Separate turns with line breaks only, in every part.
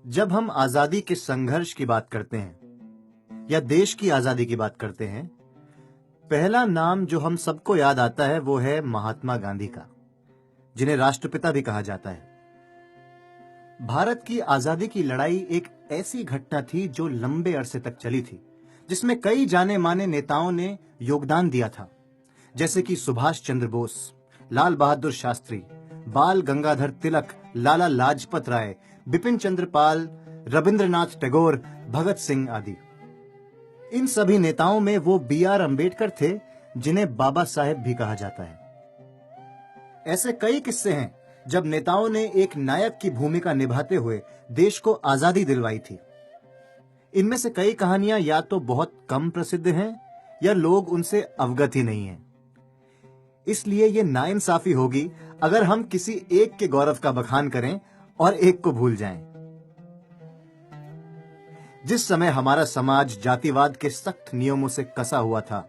जब हम आजादी के संघर्ष की बात करते हैं या देश की आजादी की बात करते हैं, पहला नाम जो हम सबको याद आता है वो है महात्मा गांधी का, जिन्हें राष्ट्रपिता भी कहा जाता है। भारत की आजादी की लड़ाई एक ऐसी घटना थी जो लंबे अरसे तक चली थी, जिसमें कई जाने माने नेताओं ने योगदान दिया था, जैसे कि सुभाष चंद्र बोस, लाल बहादुर शास्त्री, बाल गंगाधर तिलक, लाला लाजपत राय, बिपिन चंद्र पाल, रविंद्रनाथ टैगोर, भगत सिंह आदि। इन सभी नेताओं में वो B.R. अम्बेडकर थे, जिन्हें बाबा साहेब भी कहा जाता है। ऐसे कई किस्से हैं जब नेताओं ने एक नायक की भूमिका निभाते हुए देश को आजादी दिलवाई थी। इनमें से कई कहानियां या तो बहुत कम प्रसिद्ध हैं या लोग उनसे अवगत ही नहीं हैं। इसलिए ये नाइंसाफी होगी अगर हम किसी एक के गौरव का बखान करें और एक को भूल जाएं। जिस समय हमारा समाज जातिवाद के सख्त नियमों से कसा हुआ था,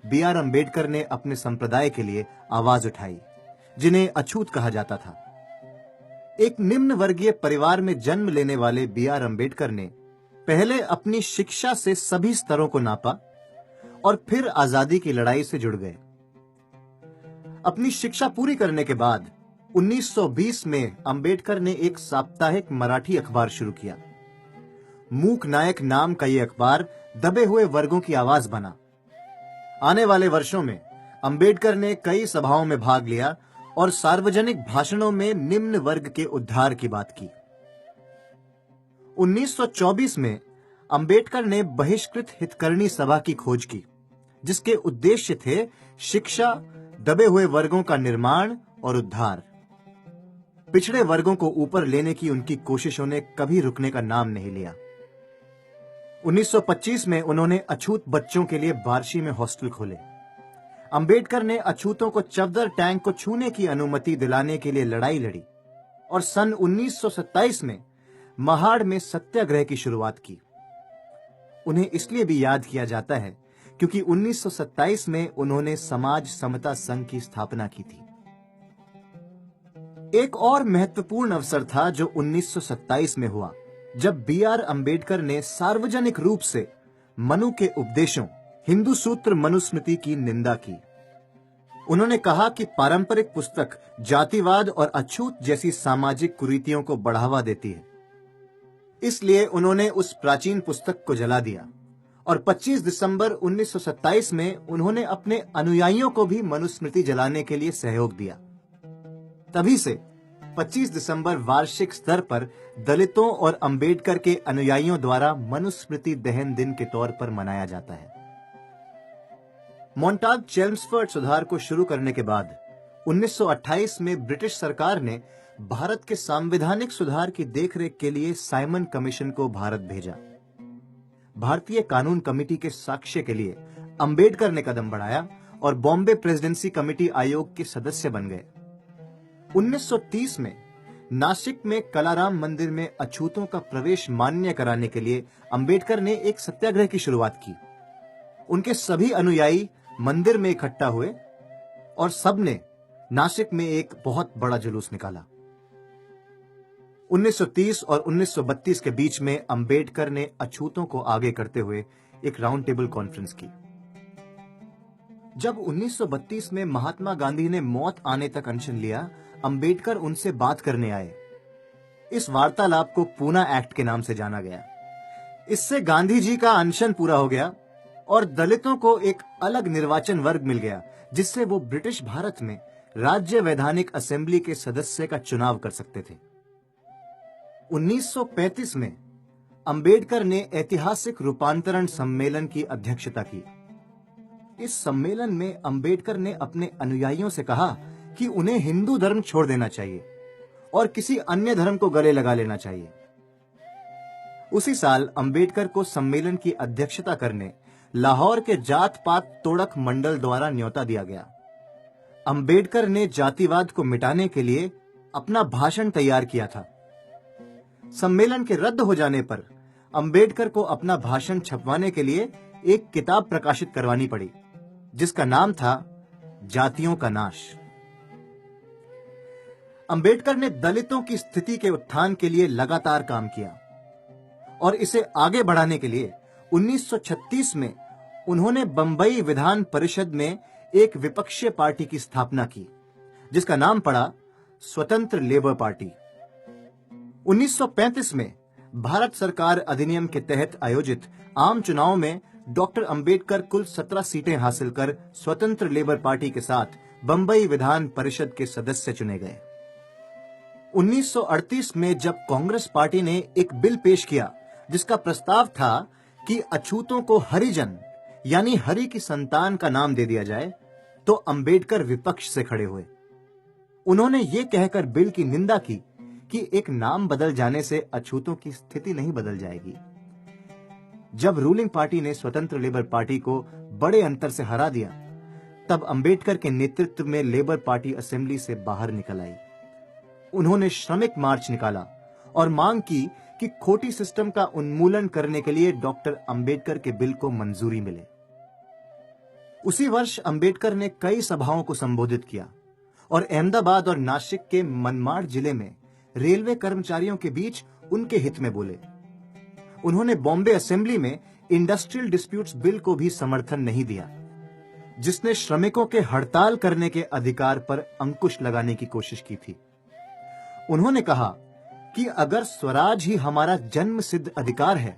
B.R. अम्बेडकर ने अपने संप्रदाय के लिए आवाज उठाई, जिन्हें अछूत कहा जाता था। एक निम्न वर्गीय परिवार में जन्म लेने वाले B.R. अम्बेडकर ने पहले अपनी शिक्षा से सभी स्तरों को नापा और फिर आजादी की लड़ाई से जुड़ गए। अपनी शिक्षा पूरी करने के बाद 1920 में अम्बेडकर ने एक साप्ताहिक मराठी अखबार शुरू किया। मूक नायक नाम का यह अखबार दबे हुए वर्गों की आवाज बना। आने वाले वर्षों में अम्बेडकर ने कई सभाओं में भाग लिया और सार्वजनिक भाषणों में निम्न वर्ग के उद्धार की बात की। 1924 में अम्बेडकर ने बहिष्कृत हितकरणी सभा की खोज की, जिसके उद्देश्य थे शिक्षा, दबे हुए वर्गों का निर्माण और उद्धार। पिछड़े वर्गों को ऊपर लेने की उनकी कोशिशों ने कभी रुकने का नाम नहीं लिया। 1925 में उन्होंने अछूत बच्चों के लिए बार्शी में हॉस्टल खोले। अम्बेडकर ने अछूतों को चफदर टैंक को छूने की अनुमति दिलाने के लिए लड़ाई लड़ी और सन 1927 में महाड़ में सत्याग्रह की शुरुआत की। उन्हें इसलिए भी याद किया जाता है क्योंकि 1927 में उन्होंने समाज समता संघ की स्थापना की थी। एक और महत्वपूर्ण अवसर था जो 1927 में हुआ, जब B.R. अम्बेडकर ने सार्वजनिक रूप से मनु के उपदेशों, हिंदू सूत्र मनुस्मृति की निंदा की। उन्होंने कहा कि पारंपरिक पुस्तक जातिवाद और अछूत जैसी सामाजिक कुरीतियों को बढ़ावा देती है। इसलिए उन्होंने उस प्राचीन पुस्तक को जला दिया और 25 दिसंबर 1927 में उन्होंने अपने अनुयायियों को भी मनुस्मृति जलाने के लिए सहयोग दिया। तभी से 25 दिसंबर वार्षिक स्तर पर दलितों और अम्बेडकर के अनुयायियों द्वारा मनुस्मृति दहन दिन के तौर पर मनाया जाता है। मोंटाग चेम्सफोर्ड सुधार को शुरू करने के बाद 1928 में ब्रिटिश सरकार ने भारत के सांविधानिक सुधार की देखरेख के लिए साइमन कमीशन को भारत भेजा। भारतीय कानून कमेटी के साक्ष्य के लिए अम्बेडकर ने कदम बढ़ाया और बॉम्बे प्रेसिडेंसी कमेटी आयोग के सदस्य बन गए। 1930 में नासिक में कलाराम मंदिर में अछूतों का प्रवेश मान्य कराने के लिए अम्बेडकर ने एक सत्याग्रह की शुरुआत की। उनके सभी अनुयायी मंदिर में इकट्ठा हुए और सबने नासिक में एक बहुत बड़ा जुलूस निकाला। 1930 और 1932 के बीच में अम्बेडकर ने अछूतों को आगे करते हुए एक राउंड टेबल कॉन्फ्रेंस की। जब 1932 में महात्मा गांधी ने मौत आने तक अनशन लिया, अम्बेडकर उनसे बात करने आए। इस वार्तालाप को पूना एक्ट के नाम से जाना गया। इससे गांधी जी का अनशन पूरा हो गया और दलितों को एक अलग निर्वाचन वर्ग मिल गया, जिससे वो ब्रिटिश भारत में राज्य वैधानिक असेंबली के सदस्य का चुनाव कर सकते थे। 1935 में अम्बेडकर ने ऐतिहासिक रूपांतरण सम्मेलन की अध्यक्षता की। इस सम्मेलन में अम्बेडकर ने अपने अनुयायियों से कहा कि उन्हें हिंदू धर्म छोड़ देना चाहिए और किसी अन्य धर्म को गले लगा लेना चाहिए। उसी साल अम्बेडकर को सम्मेलन की अध्यक्षता करने लाहौर के जात पात तोड़क मंडल द्वारा न्योता दिया गया। अम्बेडकर ने जातिवाद को मिटाने के लिए अपना भाषण तैयार किया था। सम्मेलन के रद्द हो जाने पर अम्बेडकर को अपना भाषण छपवाने के लिए एक किताब प्रकाशित करवानी पड़ी, जिसका नाम था जातियों का नाश। अंबेडकर ने दलितों की स्थिति के उत्थान के लिए लगातार काम किया और इसे आगे बढ़ाने के लिए 1936 में उन्होंने बंबई विधान परिषद में एक विपक्षीय पार्टी की स्थापना की, जिसका नाम पड़ा स्वतंत्र लेबर पार्टी। 1935 में भारत सरकार अधिनियम के तहत आयोजित आम चुनाव में डॉक्टर अंबेडकर कुल 17 सीटें हासिल कर स्वतंत्र लेबर पार्टी के साथ बंबई विधान परिषद के सदस्य चुने गए। 1938 में जब कांग्रेस पार्टी ने एक बिल पेश किया जिसका प्रस्ताव था कि अछूतों को हरिजन यानी हरि की संतान का नाम दे दिया जाए, तो अंबेडकर विपक्ष से खड़े हुए। उन्होंने ये कहकर बिल की निंदा की कि एक नाम बदल जाने से अछूतों की स्थिति नहीं बदल जाएगी। जब रूलिंग पार्टी ने स्वतंत्र लेबर पार्टी को बड़े अंतर से हरा दिया, तब अंबेडकर के नेतृत्व में लेबर पार्टी असेंबली से बाहर निकल आई। उन्होंने श्रमिक मार्च निकाला और मांग की कि खोटी सिस्टम का उन्मूलन करने के लिए डॉक्टर अंबेडकर के बिल को मंजूरी मिले। उसी वर्ष अंबेडकर ने कई सभाओं को संबोधित किया और अहमदाबाद और नासिक के मनमाड़ जिले में रेलवे कर्मचारियों के बीच उनके हित में बोले। उन्होंने बॉम्बे असेंबली में इंडस्ट्रियल डिस्प्यूट्स बिल को भी समर्थन नहीं दिया, जिसने श्रमिकों के हड़ताल करने के अधिकार पर अंकुश लगाने की कोशिश की थी। उन्होंने कहा कि अगर स्वराज ही हमारा जन्म सिद्ध अधिकार है,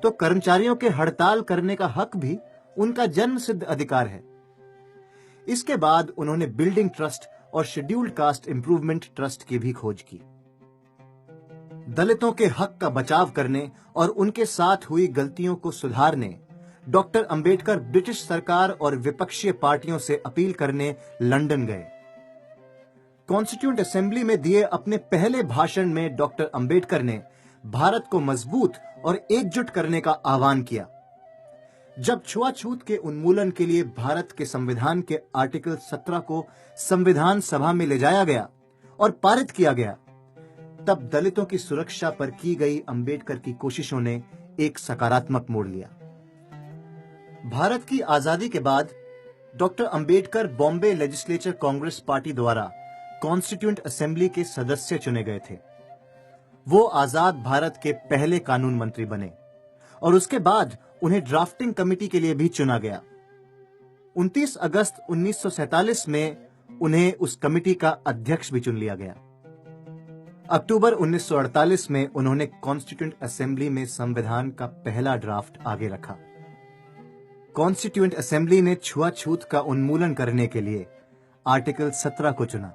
तो कर्मचारियों के हड़ताल करने का हक भी उनका जन्म सिद्ध अधिकार है। इसके बाद उन्होंने बिल्डिंग ट्रस्ट और शेड्यूल्ड कास्ट इंप्रूवमेंट ट्रस्ट की भी खोज की। दलितों के हक का बचाव करने और उनके साथ हुई गलतियों को सुधारने डॉक्टर अंबेडकर ब्रिटिश सरकार और विपक्षीय पार्टियों से अपील करने लंदन गए। कॉन्स्टिट्यूएंट असेंबली में दिए अपने पहले भाषण में डॉक्टर अंबेडकर ने भारत को मजबूत और एकजुट करने का आह्वान किया। जब छुआछूत के उन्मूलन के लिए भारत के संविधान के आर्टिकल 17 को संविधान सभा में ले जाया गया और पारित किया गया, तब दलितों की सुरक्षा पर की गई अंबेडकर की कोशिशों ने एक सकारात्मक मोड़ लिया। भारत की आजादी के बाद doctor Ambedkar Bombay legislature Congress party द्वारा कॉन्स्टिट्यूएंट असेंबली के सदस्य चुने गए थे। वो आजाद भारत के पहले कानून मंत्री बने और उसके बाद उन्हें ड्राफ्टिंग कमेटी के लिए भी चुना गया। 29 अगस्त 1947 में उन्हें उस कमेटी का अध्यक्ष भी चुन लिया गया। अक्टूबर 1948 में उन्होंने कॉन्स्टिट्यूएंट असेंबली में संविधान का पहला ड्राफ्ट आगे रखा। कॉन्स्टिट्यूएंट असेंबली ने छुआछूत का उन्मूलन करने के लिए आर्टिकल 17 को चुना।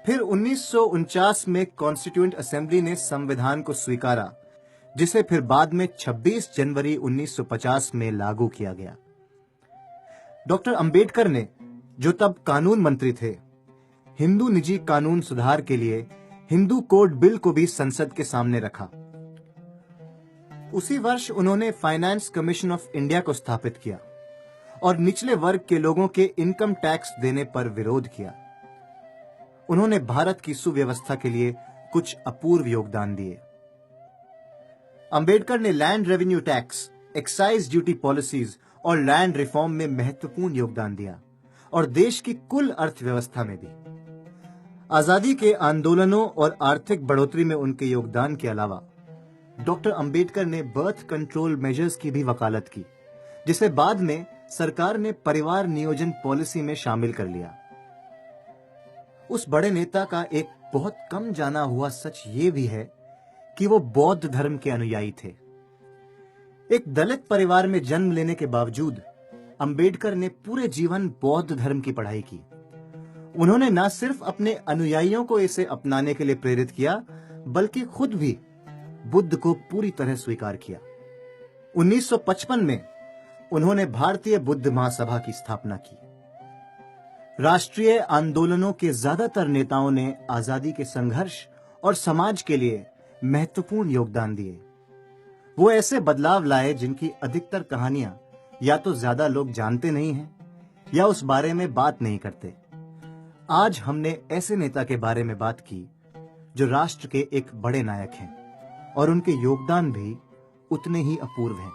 फिर 1949 में कॉन्स्टिट्यूएंट असेंबली ने संविधान को स्वीकारा, जिसे फिर बाद में 26 जनवरी 1950 में लागू किया गया। डॉक्टर अंबेडकर ने, जो तब कानून मंत्री थे, हिंदू निजी कानून सुधार के लिए हिंदू कोड बिल को भी संसद के सामने रखा। उसी वर्ष उन्होंने फाइनेंस कमीशन ऑफ इंडिया को स्थापित किया और निचले वर्ग के लोगों के इनकम टैक्स देने पर विरोध किया। उन्होंने भारत की सुव्यवस्था के लिए कुछ अपूर्व योगदान दिए। अंबेडकर ने land revenue tax, excise duty policies और लैंड रिफॉर्म में महत्वपूर्ण योगदान दिया और देश की कुल अर्थव्यवस्था में भी। आजादी के आंदोलनों और आर्थिक बढ़ोतरी में उनके योगदान के अलावा डॉक्टर अंबेडकर ने बर्थ कंट्रोल मेजर्स की भी वकालत की, जिसे बाद में सरकार ने परिवार नियोजन पॉलिसी में शामिल कर लिया। उस बड़े नेता का एक बहुत कम जाना हुआ सच ये भी है कि वो बौद्ध धर्म के अनुयायी थे। एक दलित परिवार में जन्म लेने के बावजूद अंबेडकर ने पूरे जीवन बौद्ध धर्म की पढ़ाई की। उन्होंने न सिर्फ अपने अनुयायियों को इसे अपनाने के लिए प्रेरित किया, बल्कि खुद भी बुद्ध को पूरी तरह स्वीकार किया। 1955 में उन्होंने भारतीय बुद्ध महासभा की स्थापना की। राष्ट्रीय आंदोलनों के ज्यादातर नेताओं ने आजादी के संघर्ष और समाज के लिए महत्वपूर्ण योगदान दिए। वो ऐसे बदलाव लाए जिनकी अधिकतर कहानियां या तो ज्यादा लोग जानते नहीं हैं या उस बारे में बात नहीं करते। आज हमने ऐसे नेता के बारे में बात की जो राष्ट्र के एक बड़े नायक हैं और उनके योगदान भी उतने ही अपूर्व हैं।